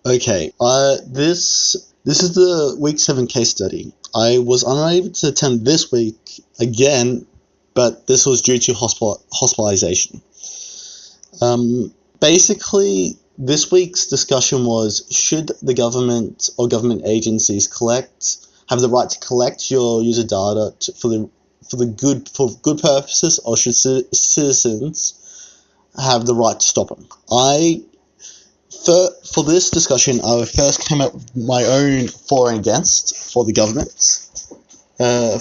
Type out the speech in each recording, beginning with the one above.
Okay, this is the week 7 case study. I was unable to attend this week again, but this was due to hospitalization. Basically, this week's discussion was, should the government or government agencies have the right to collect your user data for good purposes, or should citizens have the right to stop them? For this discussion, I would first come up with my own for and against for the government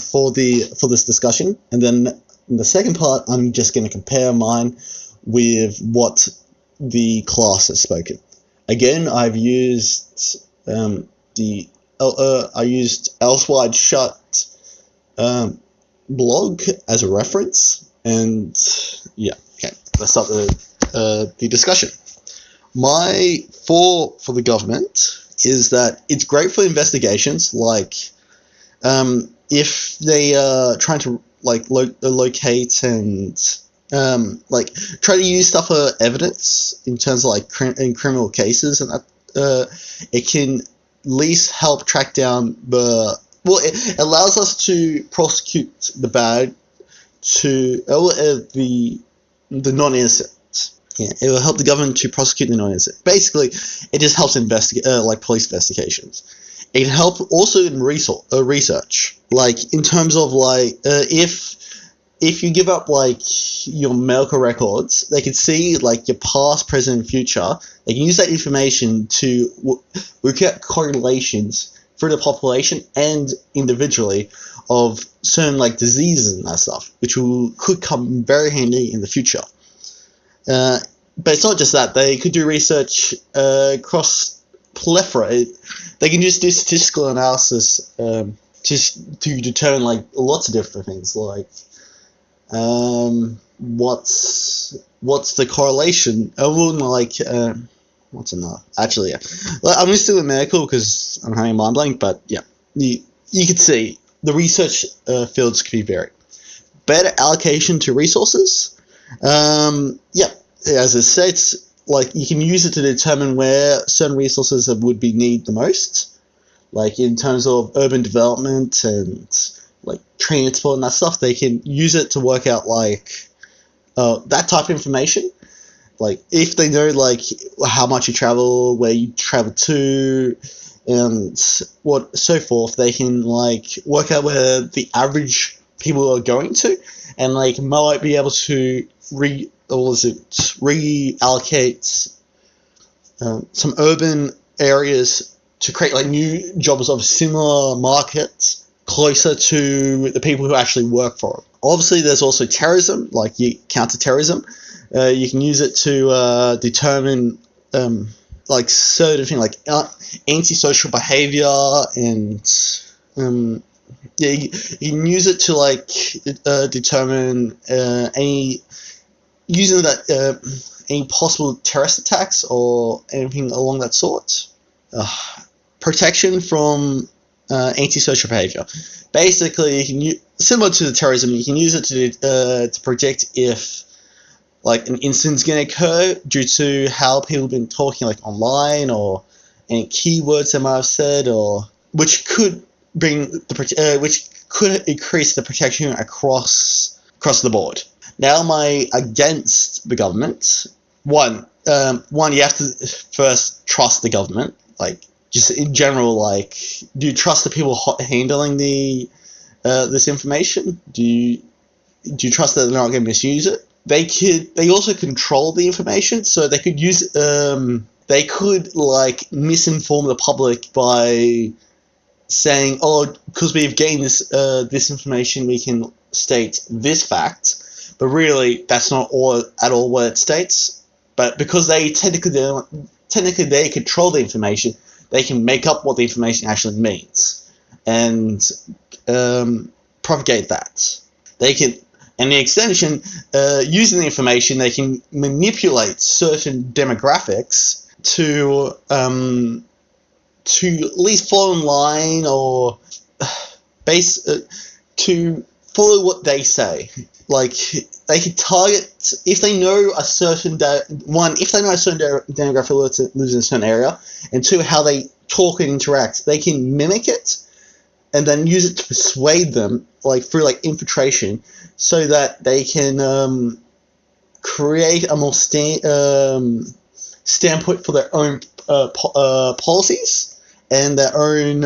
for this discussion, and then in the second part, I'm just going to compare mine with what the class has spoken. Again, I've used I used Elsewide Shut blog as a reference, and yeah, okay, let's start the discussion. My for the government is that it's great for investigations, like if they are trying to locate and try to use stuff for evidence in terms of in criminal cases, and that it can at least help track down it allows us to prosecute the bad to the non-innocent. Yeah, it will help the government to prosecute the non-innocent. Basically, it just helps investigate, police investigations. It can help also in research, in terms of if you give up your medical records, they can see your past, present, and future. They can use that information to work out correlations through the population and individually of certain diseases and that stuff, which could come very handy in the future. But it's not just that. They could do research across plethora. They can just do statistical analysis just to determine lots of different things, what's the correlation. What's another? Actually, yeah. I'm just doing medical because I'm having a mind blank, but yeah, you can see the research fields can be varied. Better allocation to resources. Yeah. As it says, you can use it to determine where certain resources would be needed the most, in terms of urban development and transport and that stuff. They can use it to work out that type of information. If they know how much you travel, where you travel to, and so forth, they can work out where the average people are going to, and might be able to reallocate some urban areas to create new jobs of similar markets closer to the people who actually work for them. Obviously, there's also terrorism, counter-terrorism. You can use it to determine certain things antisocial behavior, and yeah, you can use it to determine any possible terrorist attacks or anything along that sort. Protection from antisocial behavior. Basically, similar to the terrorism, you can use it to predict if an incident's going to occur due to how people have been talking online, or any keywords they might have said, or which could increase the protection across the board. Now, my against the government. One, you have to first trust the government. Just in general, do you trust the people handling this information? Do you trust that they're not going to misuse it? They also control the information, so they could use they could misinform the public by saying, because we've gained this information, we can state this fact. But really, that's not at all what it states. But because they technically they control the information, they can make up what the information actually means and propagate that. They can, and the extension, using the information, they can manipulate certain demographics to at least fall in line, or to follow what they say. like they can target if they know a certain if they know a certain demographic lives in a certain area, and two, how they talk and interact, they can mimic it and then use it to persuade them, like through like infiltration, so that they can create a more standpoint for their own policies and their own.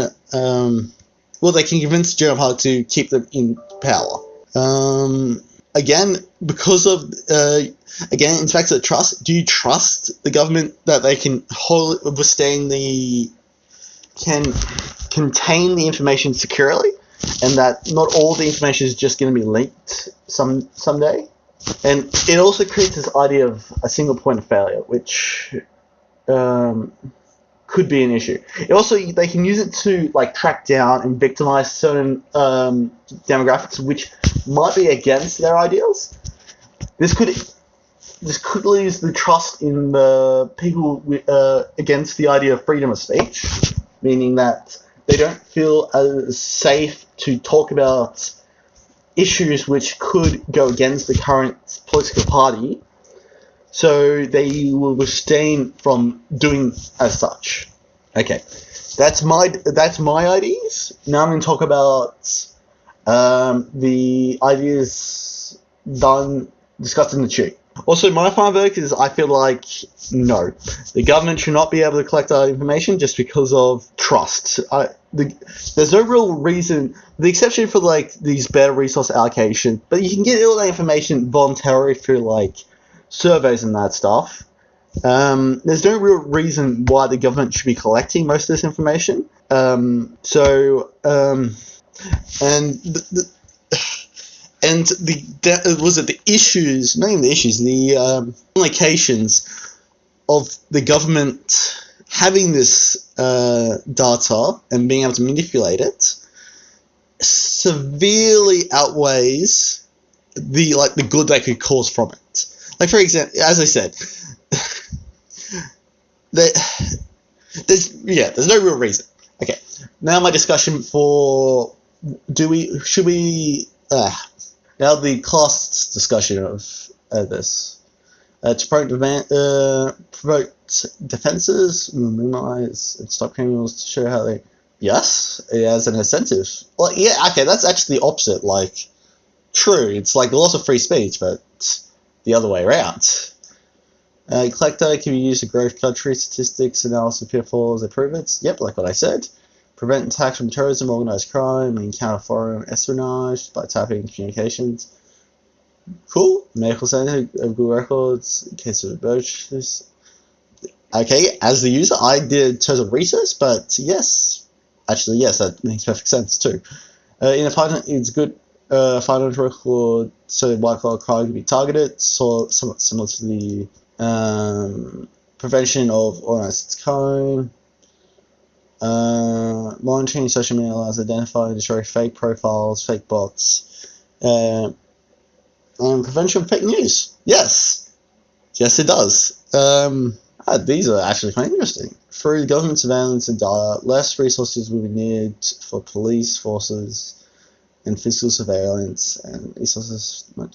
They can convince the general public to keep them in power. Again, because of again, in fact, the trust. Do you trust the government that they can contain the information securely, and that not all the information is just going to be leaked someday? And it also creates this idea of a single point of failure, which could be an issue. It also, they can use it to like track down and victimize certain demographics which might be against their ideals. This could lose the trust in the people against the idea of freedom of speech, meaning that they don't feel as safe to talk about issues which could go against the current political party, so they will abstain from doing as such. Okay, that's my ideas. Now I'm going to talk about the ideas discussed in the tube. Also, my final verdict is I feel like no, the government should not be able to collect that information just because of trust. There's no real reason, the exception for like these better resource allocation, but you can get all that information voluntarily through like surveys and that stuff. There's no real reason why the government should be collecting most of this information. The implications of the government having this data and being able to manipulate it severely outweighs the good they could cause from it. Like, for example, as I said, there's no real reason. Okay, now my discussion for now the costs discussion of this. To promote defenses, minimize and stop criminals, to show how they. Yes, it has an incentive. Well, yeah, okay, that's actually the opposite. Like, true, it's like the loss of free speech, but the other way around. Collect data can be used to grow country statistics, analysis of pitfalls, and improvements. Yep, like what I said. Prevent attacks from terrorism, organized crime, and counter foreign espionage by tapping communications. Cool. Medical center of good records in case of emergencies. Okay, as the user, I did tons of research, but yes, that makes perfect sense too. In a finance, it's good financial record, so white collar crime can be targeted, so somewhat similar to the prevention of organized crime. Monitoring social media allows to identify and destroy fake profiles, fake bots, and prevention of fake news. Yes, it does. These are actually quite interesting. Through government surveillance and data, less resources will be needed for police forces and physical surveillance, and resources to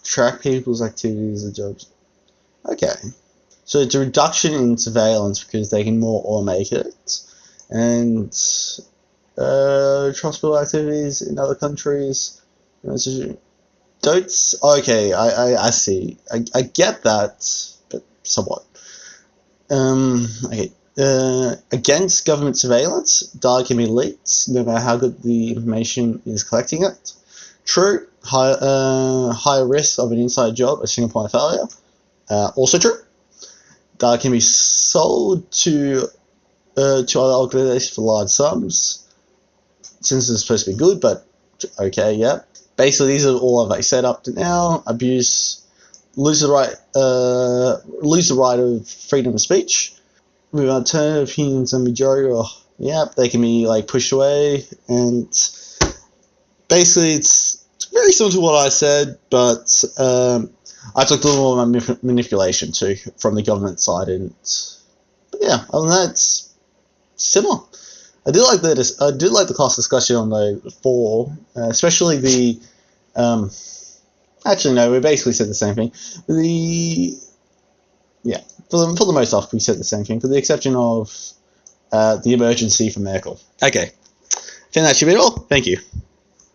track people's activities and jobs. Okay, so it's a reduction in surveillance because they can more automate it, and transport activities in other countries. Okay, I see. I get that, but somewhat. Okay. Against government surveillance, data can be leaked, no matter how good the information is collecting it. True. Higher risk of an inside job, a single point of failure. Also true. Data can be sold to other organizations for large sums, since it's supposed to be good, but okay, yeah. Basically, these are all I've said up to now. Abuse, lose the right of freedom of speech. With alternative opinions and majority, they can be like pushed away, and basically it's very similar to what I said, but I took a little more manipulation too from the government side, but yeah, other than that, it's similar. I did like the class discussion on the 4, especially the Actually, no, we basically said the same thing. Yeah, for the most part, we said the same thing, with the exception of the emergency for medical. Okay, I think that should be it all. Thank you.